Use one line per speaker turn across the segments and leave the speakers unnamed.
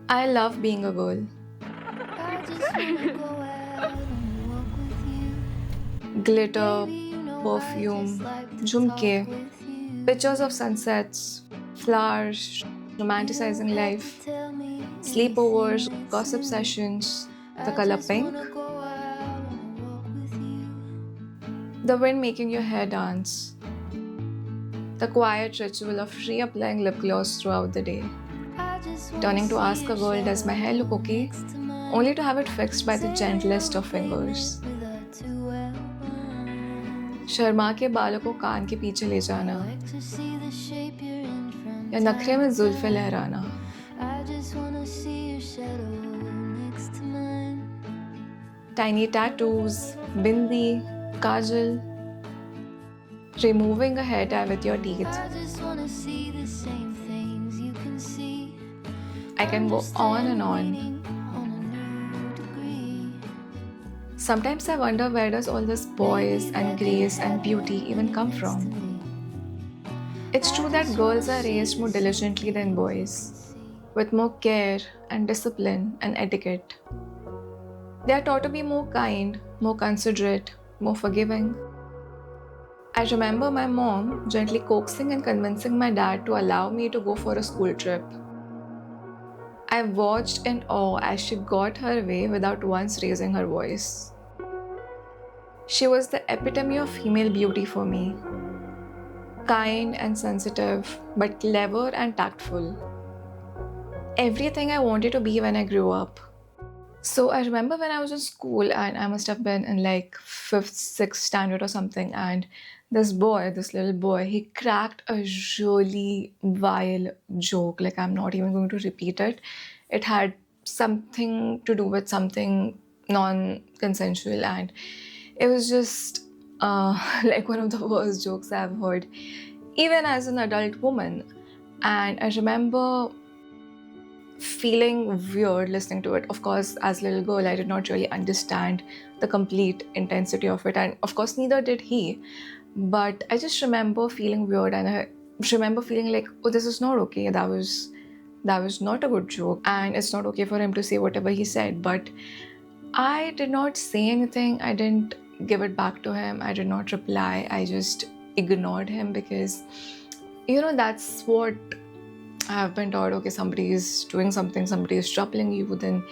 I love being a girl.
I just wanna go out and walk with you.
Glitter,
Baby, you know I just
perfume,
like to talk
jhumke,
with you.
pictures of sunsets, flowers,
You don't
romanticizing
have to
life,
tell me anything
sleepovers,
that's
gossip
new.
sessions, the
I
color
just
pink,
wanna go out and walk with you.
the wind making your hair dance, the quiet ritual of reapplying lip gloss throughout the day,
I just wanna
turning to
see
ask a
your
girl, does my hair look
shadow
okay?
next to
Only
mine.
to have it fixed by the
Say we're
gentlest of
overthinking
fingers.
it with our two elbows.
Sharma के बालों को कान के पीछे ले
I
जाना
like to see the shape you're in from
या नखरे
time
में
to
Julfe
time.
लहराना.
I just wanna see your shadow next to mine.
Tiny tattoos, bindi, kajal, removing a hair tie with your teeth.
I just wanna see the same things you can see.
I can go on and
Understand
on.
meaning on a new degree.
Sometimes I wonder where does all this poise
Maybe
and
that could
grace and beauty even
happen
come
next to
from?
me.
It's
I
true that
just wanna
girls are
see
raised more
the same
diligently than
things you
boys,
can see.
with more care and discipline and etiquette. They are taught to be more kind, more considerate, more forgiving. I remember my mom gently coaxing and convincing my dad to allow me to go for a school trip. I watched in awe as she got her way without once raising her voice. She was the epitome of female beauty for me, kind and sensitive, but clever and tactful. Everything I wanted to be when I grew up. So I remember when I was in school and I must have been in like fifth, sixth standard or something, and this little boy, he cracked a really vile joke. Like I'm not even going to repeat it. It had something to do with something non-consensual, and it was just like one of the worst jokes I've heard, even as an adult woman. And I remember feeling weird listening to it. Of course, as a little girl, I did not really understand the complete intensity of it, and of course, neither did he. But I just remember feeling weird, and I remember feeling like, oh, this is not okay. That was not a good joke, and it's not okay for him to say whatever he said. But I did not say anything. I didn't give it back to him. I did not reply. I just ignored him because that's what I have been taught. Okay, somebody is doing something, somebody is troubling you, then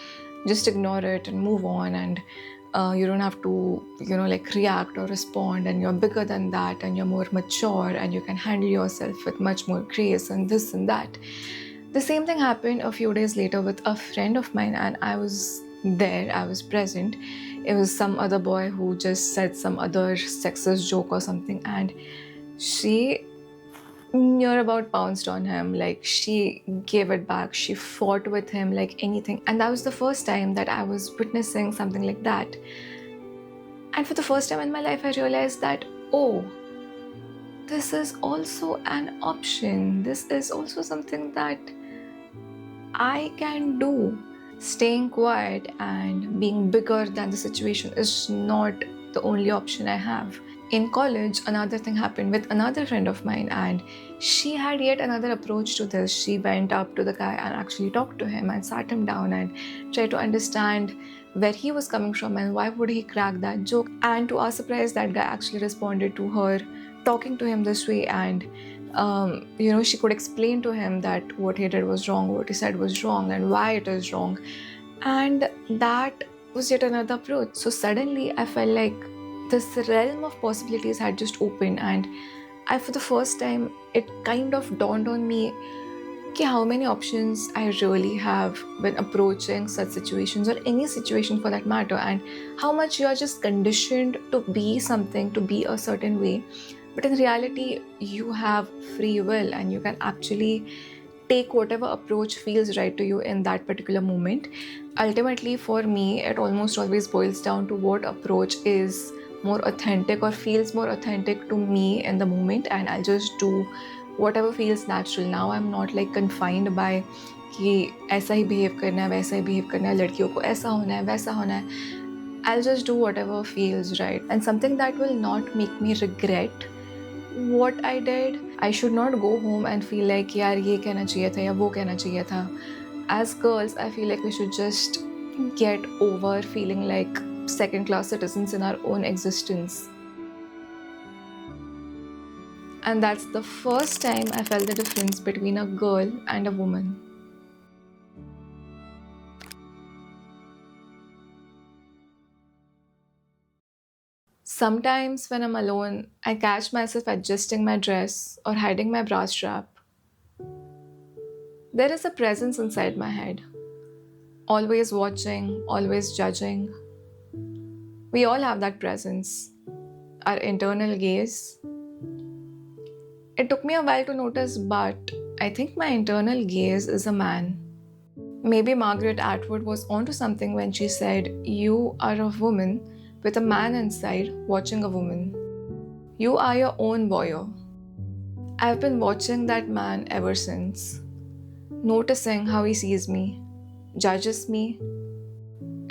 just ignore it and move on. And you don't have to, like react or respond. And you're bigger than that, and you're more mature, and you can handle yourself with much more grace and this and that. The same thing happened a few days later with a friend of mine, and I was there, I was present. It was some other boy who just said some other sexist joke or something, and she near about pounced on him. Like she gave it back. She fought with him like anything. And that was the first time that I was witnessing something like that. And for the first time in my life, I realized that, oh, this is also an option. This is also something that I can do. Staying quiet and being bigger than the situation is not the only option I have. In college, another thing happened with another friend of mine, and she had yet another approach to this. She went up to the guy and actually talked to him and sat him down and tried to understand where he was coming from and why would he crack that joke. And to our surprise, that guy actually responded to her talking to him this way, and she could explain to him that what he did was wrong, what he said was wrong, and why it is wrong. And that was yet another approach. So suddenly I felt like this realm of possibilities had just opened, and for the first time, it kind of dawned on me how many options I really have when approaching such situations, or any situation for that matter, and how much you're just conditioned to be something, to be a certain way. But in reality, you have free will, and you can actually take whatever approach feels right to you in that particular moment. Ultimately, for me, it almost always boils down to what approach is more authentic or feels more authentic to me in the moment, and I'll just do whatever feels natural. Now I'm not like confined by कि ऐसा ही behave करना है, वैसा ही behave करना है, लड़कियों को ऐसा होना है, वैसा होना है. I'll just do whatever feels right, and something that will not make me regret what I did. I should not go home and feel like यार ये कहना चाहिए था या वो कहना चाहिए था. As girls, I feel like we should just get over feeling like second-class citizens in our own existence. And that's the first time I felt the difference between a girl and a woman. Sometimes when I'm alone, I catch myself adjusting my dress or hiding my bra strap. There is a presence inside my head, always watching, always judging. We all have that presence, our internal gaze. It took me a while to notice, but I think my internal gaze is a man. Maybe Margaret Atwood was onto something when she said, "You are a woman with a man inside watching a woman. You are your own voyeur." I've been watching that man ever since, noticing how he sees me, judges me.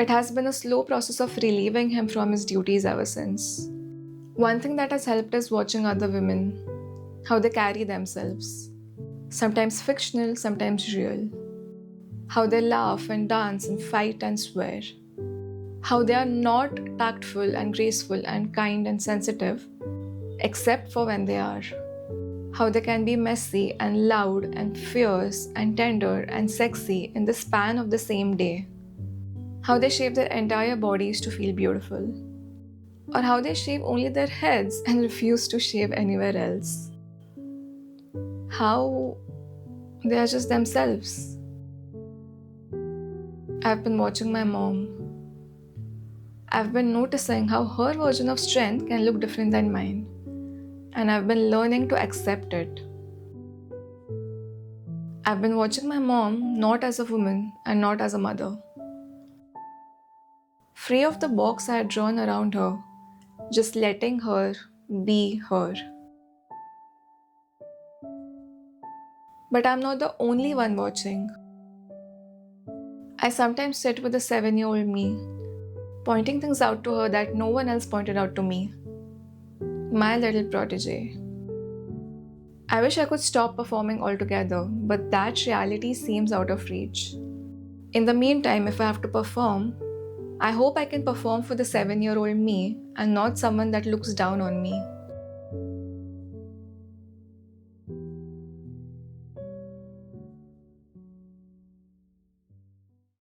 It has been a slow process of relieving him from his duties ever since. One thing that has helped is watching other women, how they carry themselves, sometimes fictional, sometimes real. How they laugh and dance and fight and swear. How they are not tactful and graceful and kind and sensitive, except for when they are. How they can be messy and loud and fierce and tender and sexy in the span of the same day. How they shave their entire bodies to feel beautiful. Or how they shave only their heads and refuse to shave anywhere else. How they are just themselves. I've been watching my mom. I've been noticing how her version of strength can look different than mine. And I've been learning to accept it. I've been watching my mom not as a woman and not as a mother. Free of the box I had drawn around her, just letting her be her. But I'm not the only one watching. I sometimes sit with a 7-year-old me, pointing things out to her that no one else pointed out to me. My little protege. I wish I could stop performing altogether, but that reality seems out of reach. In the meantime, if I have to perform, I hope I can perform for the 7-year-old me and not someone that looks down on me.